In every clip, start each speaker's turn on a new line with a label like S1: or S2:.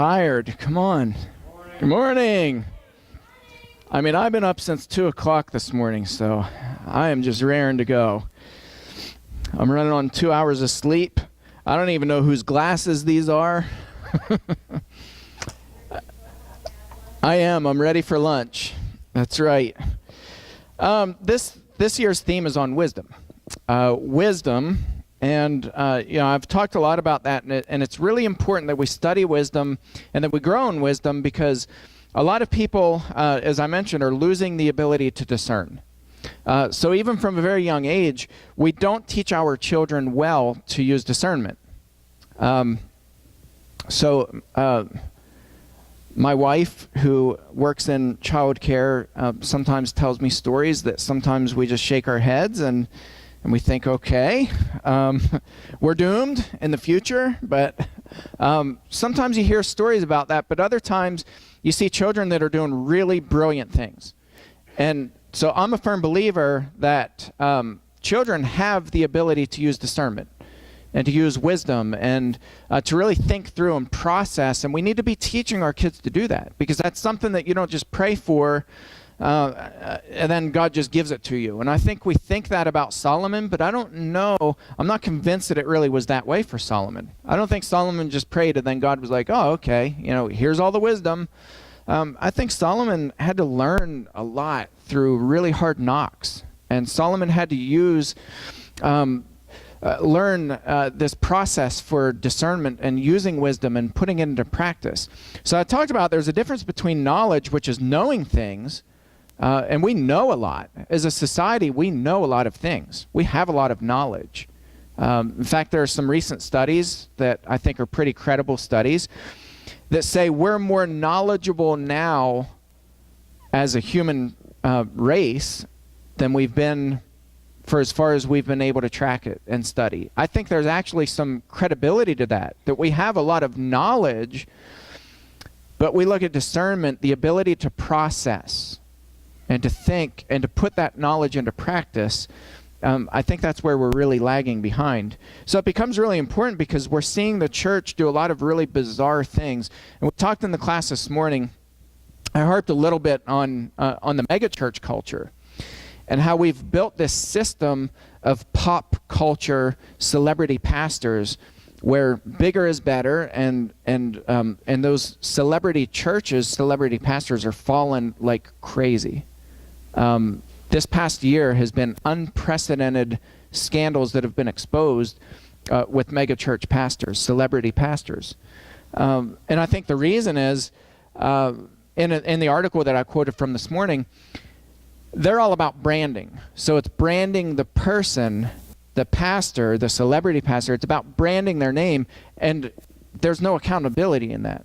S1: tired. Come on. Good morning. I mean, I've been up since 2 o'clock this morning, so I am just raring to go. I'm running on 2 hours of sleep. I don't even know whose glasses these are. I'm ready for lunch. That's right. This year's theme is on wisdom. Wisdom, and I've talked a lot about that, and it's really important that we study wisdom and that we grow in wisdom, because a lot of people, as I mentioned, are losing the ability to discern. So even from a very young age, we don't teach our children well to use discernment. My wife, who works in childcare, sometimes tells me stories that sometimes we just shake our heads and we think, okay, we're doomed in the future. But sometimes you hear stories about that, but other times you see children that are doing really brilliant things. And so I'm a firm believer that children have the ability to use discernment and to use wisdom and to really think through and process. And we need to be teaching our kids to do that, because that's something that you don't just pray for and then God just gives it to you. And I think we think that about Solomon, but I don't know. I'm not convinced that it really was that way for Solomon. I don't think Solomon just prayed and then God was like, oh, okay, here's all the wisdom. I think Solomon had to learn a lot through really hard knocks. And Solomon had to learn this process for discernment and using wisdom and putting it into practice. So I talked about there's a difference between knowledge, which is knowing things, and we know a lot. As a society, we know a lot of things. We have a lot of knowledge. In fact, there are some recent studies that I think are pretty credible studies that say we're more knowledgeable now as a human race than we've been for as far as we've been able to track it and study. I think there's actually some credibility to that we have a lot of knowledge, but we look at discernment, the ability to process and to think and to put that knowledge into practice. I think that's where we're really lagging behind. So it becomes really important because we're seeing the church do a lot of really bizarre things. And we talked in the class this morning, I harped a little bit on the megachurch culture and how we've built this system of pop culture celebrity pastors where bigger is better, and those celebrity churches, celebrity pastors are falling like crazy. This past year has been unprecedented scandals that have been exposed with megachurch pastors, celebrity pastors. And I think the reason is, in the article that I quoted from this morning, they're all about branding. So it's branding the person, the pastor, the celebrity pastor. It's about branding their name, and there's no accountability in that.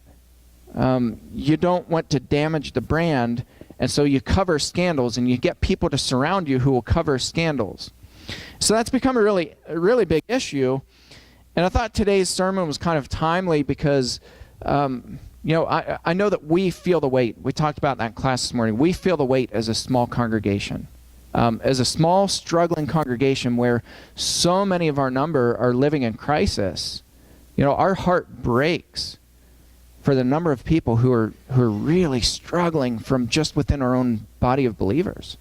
S1: You don't want to damage the brand, and so you cover scandals, and you get people to surround you who will cover scandals. So that's become a really big issue. And I thought today's sermon was kind of timely because I know that we feel the weight. We talked about that in class this morning. We feel the weight as a small congregation, as a small, struggling congregation where so many of our number are living in crisis. Our heart breaks for the number of people who are really struggling from just within our own body of believers.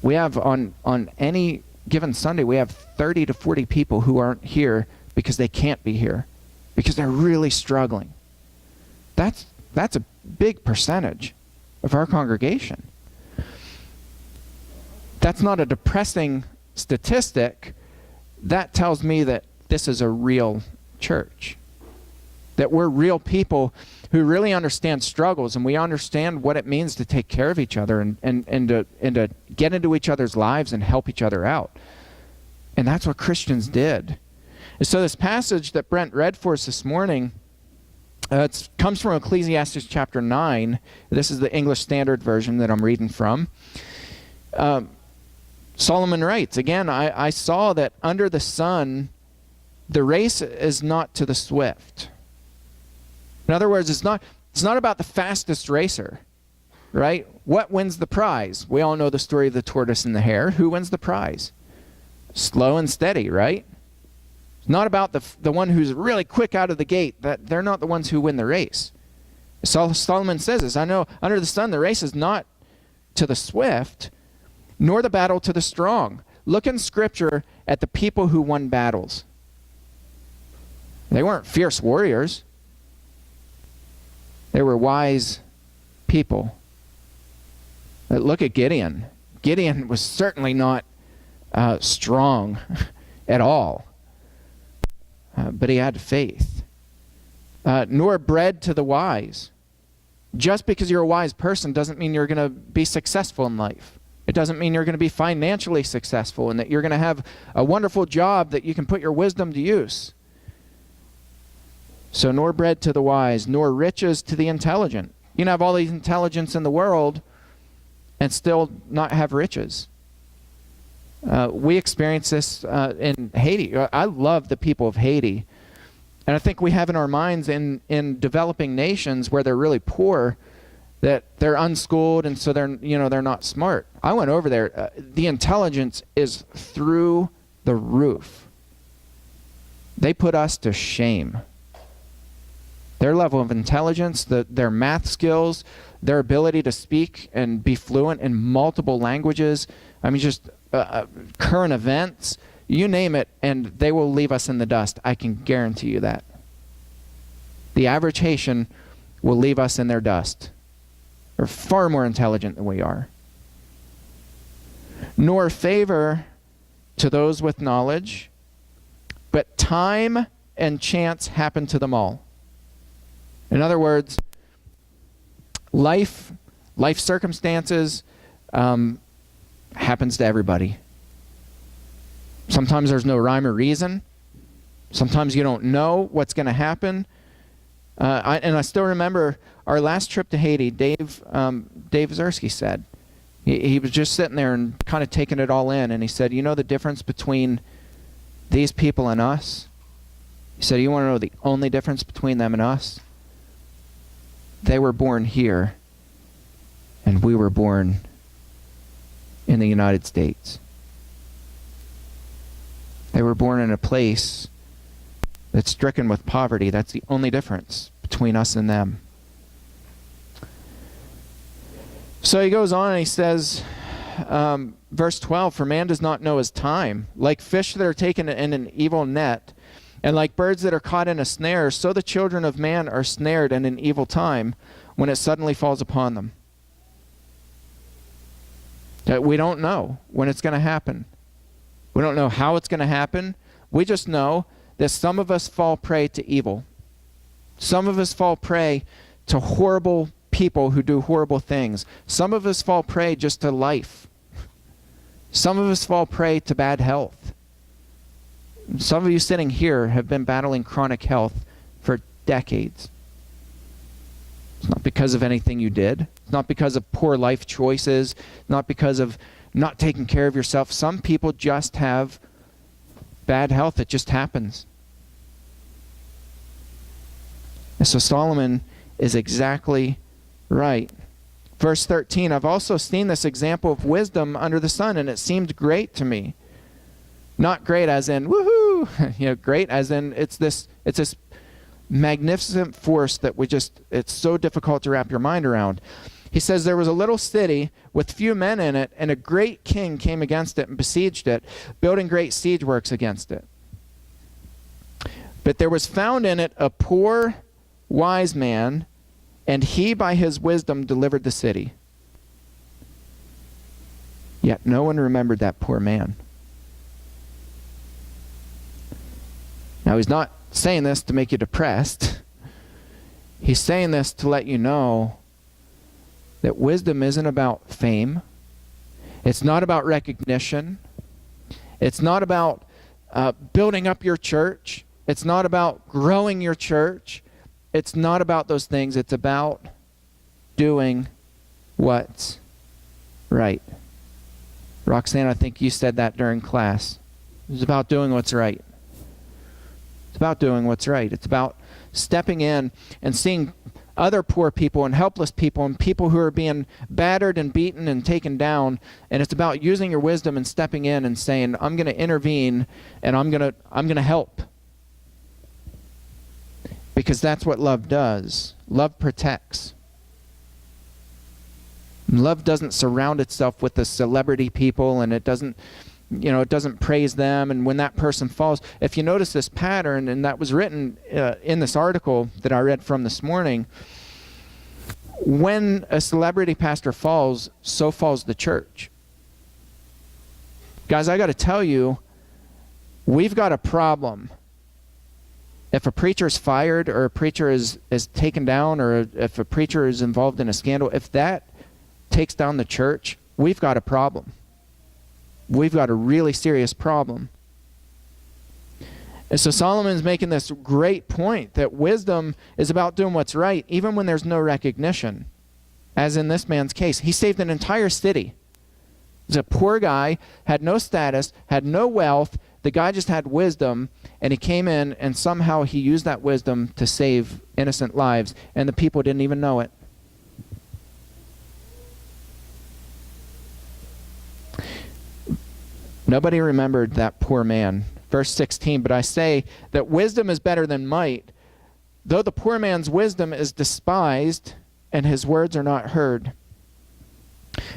S1: We have on any given Sunday, we have 30 to 40 people who aren't here because they can't be here, because they're really struggling. That's a big percentage of our congregation. That's not a depressing statistic. That tells me that this is a real church, that we're real people who really understand struggles, and we understand what it means to take care of each other and to get into each other's lives and help each other out. And that's what Christians did. And so this passage that Brent read for us this morning, it comes from Ecclesiastes chapter 9. This is the English Standard Version that I'm reading from. Solomon writes, again, I saw that under the sun, the race is not to the swift. In other words, it's not about the fastest racer, right? What wins the prize? We all know the story of the tortoise and the hare. Who wins the prize? Slow and steady, right? Not about the one who's really quick out of the gate. That they're not the ones who win the race. Solomon says this, I know under the sun the race is not to the swift, nor the battle to the strong. Look in Scripture at the people who won battles. They weren't fierce warriors. They were wise people. Look at Gideon. Gideon was certainly not strong at all. But he had faith. Nor bread to the wise. Just because you're a wise person doesn't mean you're going to be successful in life. It doesn't mean you're going to be financially successful and that you're going to have a wonderful job that you can put your wisdom to use. So nor bread to the wise, nor riches to the intelligent. You can have all the intelligence in the world and still not have riches. We experience this in Haiti. I love the people of Haiti. And I think we have in our minds in developing nations where they're really poor that they're unschooled and so they're not smart. I went over there. The intelligence is through the roof. They put us to shame. Their level of intelligence, their math skills, their ability to speak and be fluent in multiple languages, I mean just current events, you name it, and they will leave us in the dust. I can guarantee you that. The average Haitian will leave us in their dust. They're far more intelligent than we are. Nor favor to those with knowledge, but time and chance happen to them all. In other words, life circumstances happens to everybody. Sometimes there's no rhyme or reason. Sometimes you don't know what's going to happen. I still remember our last trip to Haiti. Dave Zersky said, he was just sitting there and kind of taking it all in, and he said, you know the difference between these people and us? He said, you want to know the only difference between them and us? They were born here, and we were born in the United States. They were born in a place that's stricken with poverty. That's the only difference between us and them. So he goes on and he says, verse 12, for man does not know his time. Like fish that are taken in an evil net, and like birds that are caught in a snare, so the children of man are snared in an evil time when it suddenly falls upon them. That we don't know when it's going to happen. We don't know how it's going to happen. We just know that some of us fall prey to evil. Some of us fall prey to horrible people who do horrible things. Some of us fall prey just to life. Some of us fall prey to bad health. Some of you sitting here have been battling chronic health for decades. It's not because of anything you did. It's not because of poor life choices. Not because of not taking care of yourself. Some people just have bad health. It just happens. And so Solomon is exactly right. Verse 13, I've also seen this example of wisdom under the sun, and it seemed great to me. Not great as in, woohoo, great as in it's this magnificent force that it's so difficult to wrap your mind around. He says, there was a little city with few men in it, and a great king came against it and besieged it, building great siege works against it. But there was found in it a poor, wise man, and he by his wisdom delivered the city. Yet no one remembered that poor man. Now, he's not saying this to make you depressed. He's saying this to let you know that wisdom isn't about fame. It's not about recognition. It's not about building up your church. It's not about growing your church. It's not about those things. It's about doing what's right. Roxanne, I think you said that during class. It's about doing what's right. It's about doing what's right. It's about stepping in and seeing other poor people and helpless people and people who are being battered and beaten and taken down. And it's about using your wisdom and stepping in and saying, I'm going to intervene and I'm going to help. because that's what love does. Love protects. Love doesn't surround itself with the celebrity people, and it doesn't praise them. And when that person falls, if you notice this pattern, and that was written in this article that I read from this morning, when a celebrity pastor falls, so falls the church. Guys, I got to tell you, we've got a problem. If a preacher is fired, or a preacher is taken down, or if a preacher is involved in a scandal, if that takes down the church, we've got a problem. We've got a really serious problem. And so Solomon's making this great point that wisdom is about doing what's right, even when there's no recognition. As in this man's case, he saved an entire city. He's a poor guy, had no status, had no wealth. The guy just had wisdom, and he came in, and somehow he used that wisdom to save innocent lives, and the people didn't even know it. Nobody remembered that poor man. Verse 16, but I say that wisdom is better than might, though the poor man's wisdom is despised, and his words are not heard.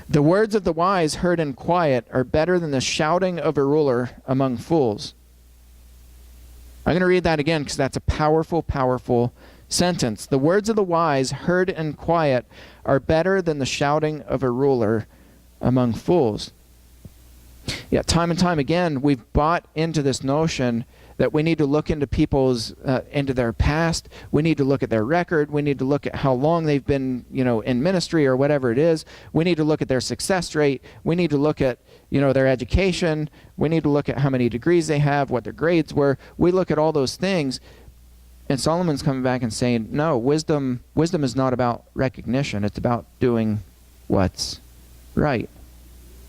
S1: The words of the wise heard in quiet are better than the shouting of a ruler among fools. I'm going to read that again because that's a powerful, powerful sentence. The words of the wise heard in quiet are better than the shouting of a ruler among fools. Yeah, time and time again, we've bought into this notion that we need to look into into their past. We need to look at their record. We need to look at how long they've been, in ministry or whatever it is. We need to look at their success rate. We need to look at, their education. We need to look at how many degrees they have, what their grades were. We look at all those things. And Solomon's coming back and saying, no, wisdom is not about recognition. It's about doing what's right.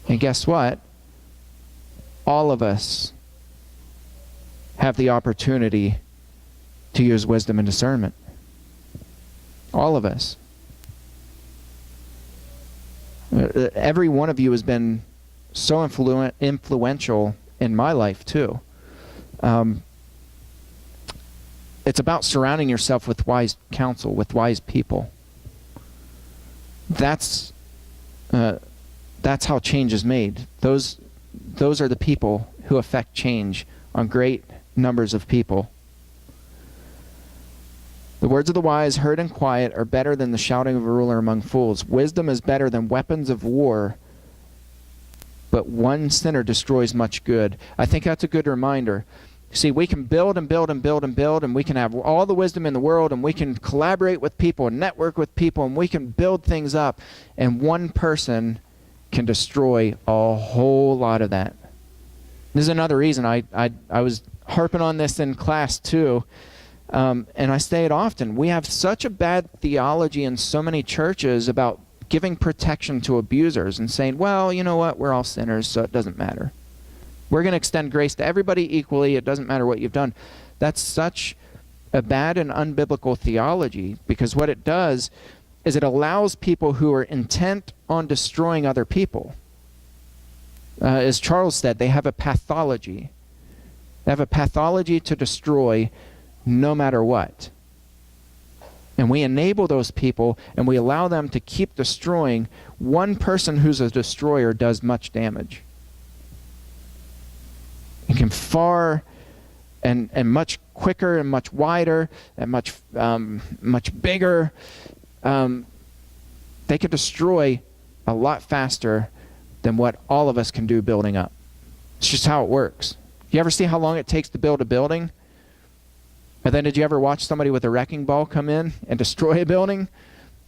S1: And guess what? All of us have the opportunity to use wisdom and discernment. All of us. Every one of you has been so influential in my life too. It's about surrounding yourself with wise counsel, with wise people. That's how change is made. Those are the people who affect change on great numbers of people. The words of the wise heard in quiet are better than the shouting of a ruler among fools. Wisdom is better than weapons of war, but one sinner destroys much good. I think that's a good reminder. See, we can build and build and build and build, and we can have all the wisdom in the world, and we can collaborate with people and network with people, and we can build things up, and one person can destroy a whole lot of that. This is another reason I was harping on this in class too, and I say it often. We have such a bad theology in so many churches about giving protection to abusers and saying, well, you know what, we're all sinners, so it doesn't matter. We're going to extend grace to everybody equally. It doesn't matter what you've done. That's such a bad and unbiblical theology, because what it does is it allows people who are intent on destroying other people. As Charles said, they have a pathology. They have a pathology to destroy no matter what. And we enable those people, and we allow them to keep destroying. One person who's a destroyer does much damage. It can far and much quicker and much wider and much bigger. They can destroy a lot faster than what all of us can do building up. It's just how it works. You ever see how long it takes to build a building? And then did you ever watch somebody with a wrecking ball come in and destroy a building?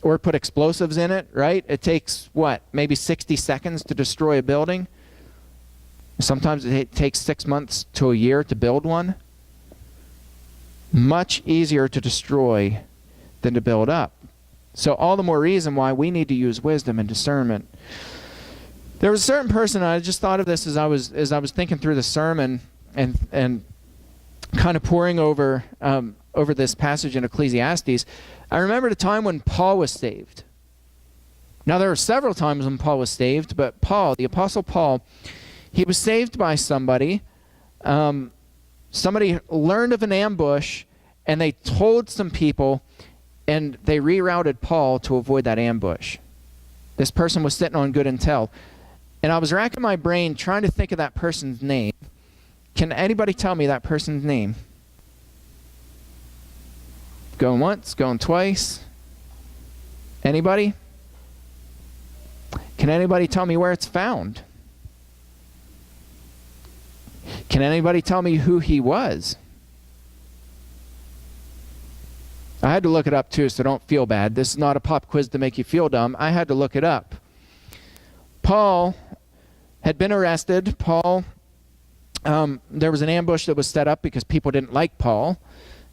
S1: Or put explosives in it, right? It takes, maybe 60 seconds to destroy a building? Sometimes it takes 6 months to a year to build one. Much easier to destroy than to build up. So all the more reason why we need to use wisdom and discernment. There was a certain person, I just thought of this as I was thinking through the sermon and kind of poring over this passage in Ecclesiastes. I remembered a time when Paul was saved. Now there were several times when Paul was saved, but Paul, the Apostle Paul, he was saved by somebody. Somebody learned of an ambush, and they told some people, and they rerouted Paul to avoid that ambush. This person was sitting on good intel. And I was racking my brain trying to think of that person's name. Can anybody tell me that person's name? Going once, going twice. Anybody? Can anybody tell me where it's found? Can anybody tell me who he was? I had to look it up too, so don't feel bad. This is not a pop quiz to make you feel dumb. I had to look it up. Paul had been arrested. There was an ambush that was set up because people didn't like Paul.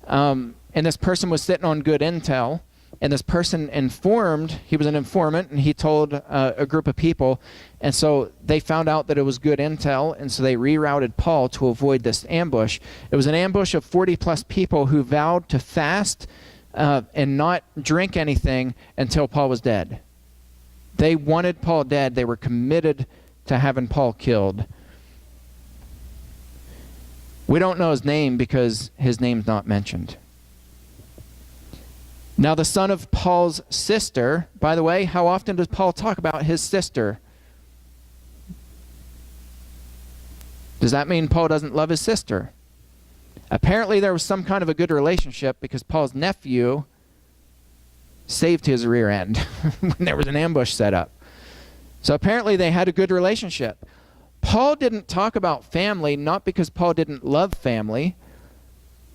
S1: And this person was sitting on good intel. And this person he was an informant, and he told a group of people. And so they found out that it was good intel, and so they rerouted Paul to avoid this ambush. It was an ambush of 40 plus people who vowed to fast and not drink anything until Paul was dead. They wanted Paul dead. They were committed to having Paul killed. We don't know his name because his name's not mentioned. Now, the son of Paul's sister, by the way, how often does Paul talk about his sister? Does that mean Paul doesn't love his sister? Apparently, there was some kind of a good relationship because Paul's nephew saved his rear end when there was an ambush set up. So apparently, they had a good relationship. Paul didn't talk about family, not because Paul didn't love family,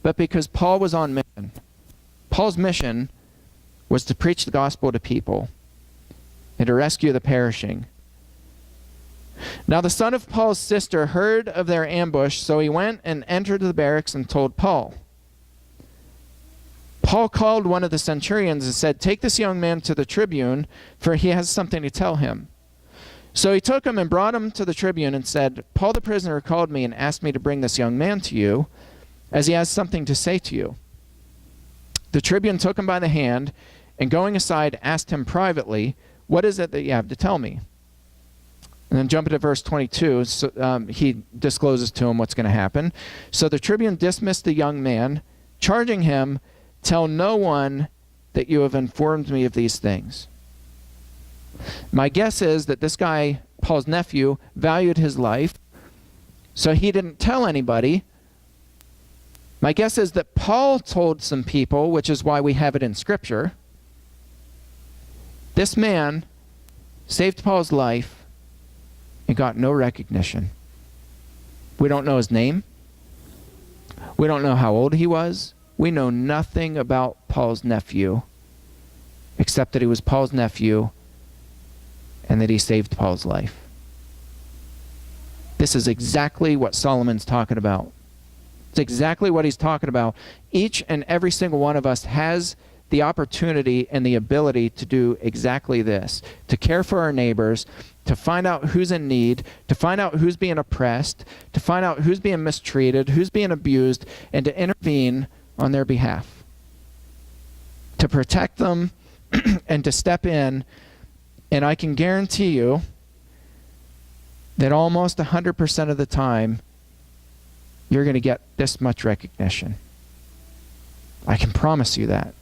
S1: but because Paul was on mission. Paul's mission was to preach the gospel to people and to rescue the perishing. Now the son of Paul's sister heard of their ambush, so he went and entered the barracks and told Paul. Paul called one of the centurions and said, "Take this young man to the tribune, for he has something to tell him." So he took him and brought him to the tribune and said, "Paul the prisoner called me and asked me to bring this young man to you, as he has something to say to you." The tribune took him by the hand, and going aside, asked him privately, "What is it that you have to tell me?" And then jumping to verse 22, he discloses to him what's going to happen. So the tribune dismissed the young man, charging him, "Tell no one that you have informed me of these things." My guess is that this guy, Paul's nephew, valued his life, so he didn't tell anybody. My guess is that Paul told some people, which is why we have it in Scripture. This man saved Paul's life and got no recognition. We don't know his name. We don't know how old he was. We know nothing about Paul's nephew, except that he was Paul's nephew and that he saved Paul's life. This is exactly what Solomon's talking about. It's exactly what he's talking about. Each and every single one of us has the opportunity and the ability to do exactly this, to care for our neighbors, to find out who's in need, to find out who's being oppressed, to find out who's being mistreated, who's being abused, and to intervene on their behalf, to protect them and to step in. And I can guarantee you that almost 100% of the time, you're going to get this much recognition. I can promise you that.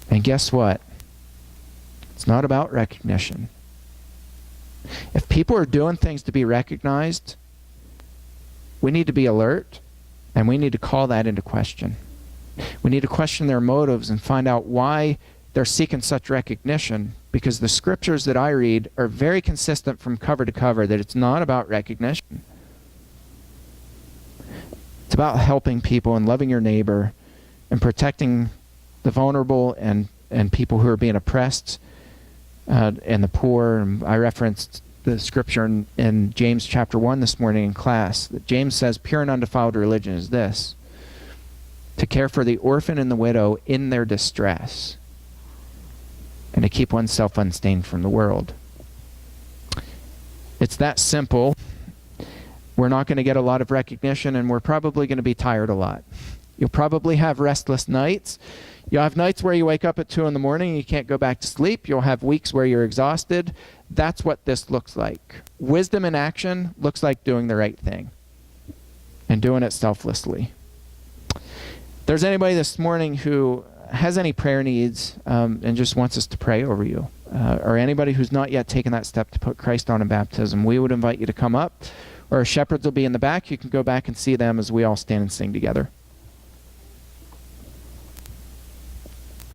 S1: And guess what? It's not about recognition. If people are doing things to be recognized, we need to be alert, and we need to call that into question. We need to question their motives and find out why they're seeking such recognition, because the scriptures that I read are very consistent from cover to cover that it's not about recognition. It's about helping people and loving your neighbor and protecting the vulnerable and people who are being oppressed and the poor. And I referenced the scripture in James chapter 1 this morning in class. That James says, "Pure and undefiled religion is this, to care for the orphan and the widow in their distress, and to keep oneself unstained from the world." It's that simple. We're not going to get a lot of recognition, and we're probably going to be tired a lot. You'll probably have restless nights. You'll have nights where you wake up at 2 in the morning and you can't go back to sleep. You'll have weeks where you're exhausted. That's what this looks like. Wisdom in action looks like doing the right thing and doing it selflessly. there's anybody this morning who has any prayer needs and just wants us to pray over you, or anybody who's not yet taken that step to put Christ on in baptism, we would invite you to come up, or our shepherds will be in the back. You can go back and see them as we all stand and sing together.